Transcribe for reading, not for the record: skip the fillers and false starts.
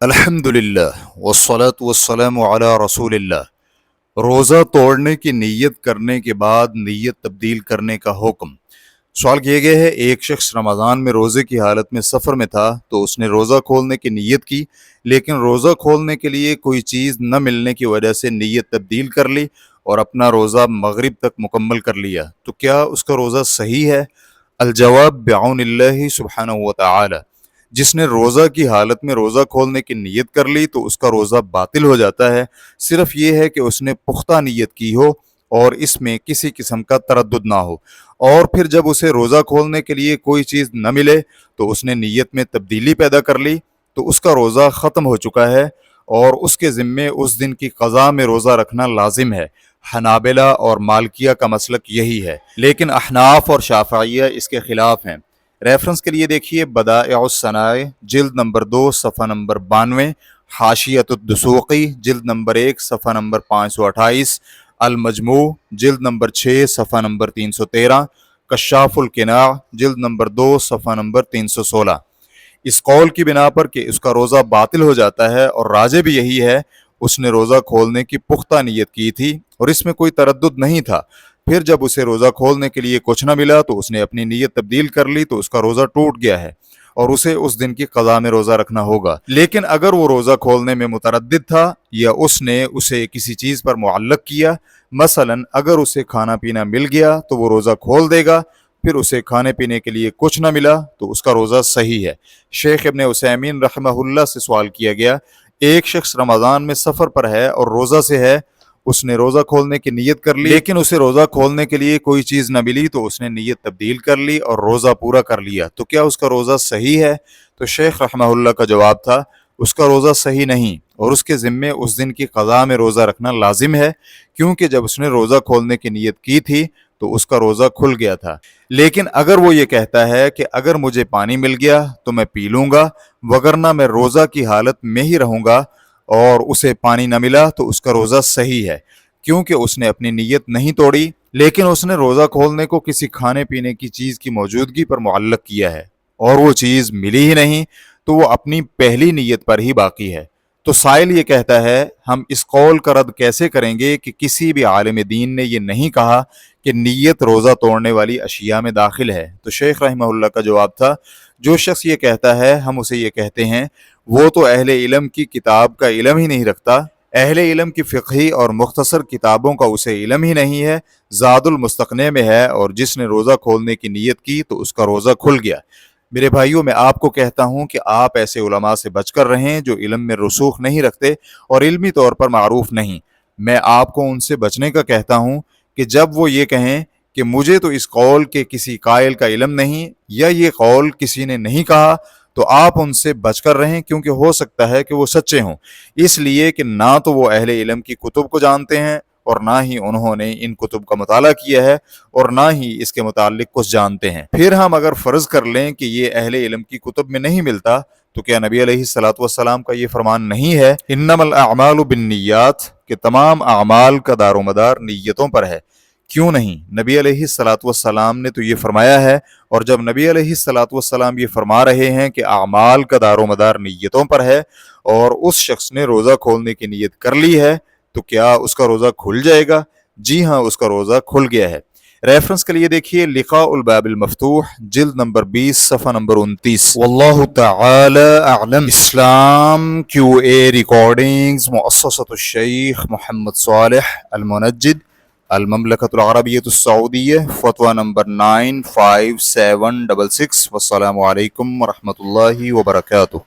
الحمدللہ والصلاة والسلام علی رسول اللہ۔ روزہ توڑنے کی نیت کرنے کے بعد نیت تبدیل کرنے کا حکم۔ سوال کیا گیا ہے، ایک شخص رمضان میں روزے کی حالت میں سفر میں تھا تو اس نے روزہ کھولنے کی نیت کی، لیکن روزہ کھولنے کے لیے کوئی چیز نہ ملنے کی وجہ سے نیت تبدیل کر لی اور اپنا روزہ مغرب تک مکمل کر لیا، تو کیا اس کا روزہ صحیح ہے؟ الجواب بعون اللہ سبحانہ وتعالی۔ جس نے روزہ کی حالت میں روزہ کھولنے کی نیت کر لی تو اس کا روزہ باطل ہو جاتا ہے، صرف یہ ہے کہ اس نے پختہ نیت کی ہو اور اس میں کسی قسم کا تردد نہ ہو، اور پھر جب اسے روزہ کھولنے کے لیے کوئی چیز نہ ملے تو اس نے نیت میں تبدیلی پیدا کر لی، تو اس کا روزہ ختم ہو چکا ہے اور اس کے ذمے اس دن کی قضا میں روزہ رکھنا لازم ہے۔ حنابلہ اور مالکیہ کا مسلک یہی ہے، لیکن احناف اور شافعیہ اس کے خلاف ہیں۔ ریفرنس کے لیے دیکھیے بدائع الصنائع جلد نمبر 2 صفحہ نمبر 92، حاشیۃ الدسوقی جلد نمبر 1 صفحہ نمبر 528، المجموع جلد نمبر 6 صفحہ نمبر 313، کشاف القناع جلد نمبر 2 صفحہ نمبر 316۔ اس قول کی بنا پر کہ اس کا روزہ باطل ہو جاتا ہے، اور راجح بھی یہی ہے، اس نے روزہ کھولنے کی پختہ نیت کی تھی اور اس میں کوئی تردد نہیں تھا، پھر جب اسے روزہ کھولنے کے لیے کچھ نہ ملا تو اس نے اپنی نیت تبدیل کر لی تو اس کا روزہ ٹوٹ گیا ہے اور اسے اس دن کی قضا میں روزہ رکھنا ہوگا۔ لیکن اگر وہ روزہ کھولنے میں متردد تھا یا اس نے اسے کسی چیز پر معلق کیا، مثلا اگر اسے کھانا پینا مل گیا تو وہ روزہ کھول دے گا، پھر اسے کھانے پینے کے لیے کچھ نہ ملا تو اس کا روزہ صحیح ہے۔ شیخ ابن عثیمین رحمہ اللہ سے سوال کیا گیا، ایک شخص رمضان میں سفر پر ہے اور روزہ سے ہے، اس نے روزہ کھولنے کی نیت کر لی، لیکن اسے روزہ کھولنے کے لیے کوئی چیز نہ ملی تو اس نے نیت تبدیل کر لی اور روزہ پورا کر لیا، تو کیا اس کا روزہ صحیح ہے؟ تو شیخ رحمہ اللہ کا جواب تھا، اس کا روزہ صحیح نہیں اور اس کے ذمے اس دن کی قضا میں روزہ رکھنا لازم ہے، کیونکہ جب اس نے روزہ کھولنے کی نیت کی تھی تو اس کا روزہ کھل گیا تھا۔ لیکن اگر وہ یہ کہتا ہے کہ اگر مجھے پانی مل گیا تو میں پی لوں گا، وگرنہ میں روزہ کی حالت میں ہی رہوں گا، اور اسے پانی نہ ملا تو اس کا روزہ صحیح ہے، کیونکہ اس نے اپنی نیت نہیں توڑی، لیکن اس نے روزہ کھولنے کو کسی کھانے پینے کی چیز کی موجودگی پر معلق کیا ہے اور وہ چیز ملی ہی نہیں، تو وہ اپنی پہلی نیت پر ہی باقی ہے۔ تو سائل یہ کہتا ہے، ہم اس قول کا رد کیسے کریں گے کہ کسی بھی عالم دین نے یہ نہیں کہا کہ نیت روزہ توڑنے والی اشیاء میں داخل ہے؟ تو شیخ رحمہ اللہ کا جواب تھا، جو شخص یہ کہتا ہے ہم اسے یہ کہتے ہیں، وہ تو اہل علم کی کتاب کا علم ہی نہیں رکھتا، اہل علم کی فقہی اور مختصر کتابوں کا اسے علم ہی نہیں ہے، زاد المستقنع میں ہے، اور جس نے روزہ کھولنے کی نیت کی تو اس کا روزہ کھل گیا۔ میرے بھائیوں، میں آپ کو کہتا ہوں کہ آپ ایسے علماء سے بچ کر رہیں جو علم میں رسوخ نہیں رکھتے اور علمی طور پر معروف نہیں۔ میں آپ کو ان سے بچنے کا کہتا ہوں کہ جب وہ یہ کہیں کہ مجھے تو اس قول کے کسی قائل کا علم نہیں، یا یہ قول کسی نے نہیں کہا، تو آپ ان سے بچ کر رہیں، کیونکہ ہو سکتا ہے کہ وہ سچے ہوں، اس لیے کہ نہ تو وہ اہل علم کی کتب کو جانتے ہیں اور نہ ہی انہوں نے ان کتب کا مطالعہ کیا ہے اور نہ ہی اس کے متعلق کچھ جانتے ہیں۔ پھر ہم اگر فرض کر لیں کہ یہ اہل علم کی کتب میں نہیں ملتا، تو کیا نبی علیہ الصلوۃ والسلام کا یہ فرمان نہیں ہے، انما الاعمال بالنیات، کہ تمام اعمال کا دار و مدار نیتوں پر ہے؟ کیوں نہیں؟ نبی علیہ الصلوۃ والسلام نے تو یہ فرمایا ہے، اور جب نبی علیہ الصلوۃ والسلام یہ فرما رہے ہیں کہ اعمال کا دار و مدار نیتوں پر ہے، اور اس شخص نے روزہ کھولنے کی نیت کر لی ہے، تو کیا اس کا روزہ کھل جائے گا؟ جی ہاں، اس کا روزہ کھل گیا ہے۔ ریفرنس کے لیے دیکھیے لقاء الباب المفتوح جلد نمبر 20 صفحہ نمبر 29۔ واللہ تعالی اعلم۔ اسلام QA ریکارڈنگز، مؤسسۃ الشیخ محمد صالح المنجد، المملکۃ العربیۃ السعودیہ، فتویٰ نمبر 95766۔ والسلام علیکم ورحمۃ اللہ وبرکاتہ۔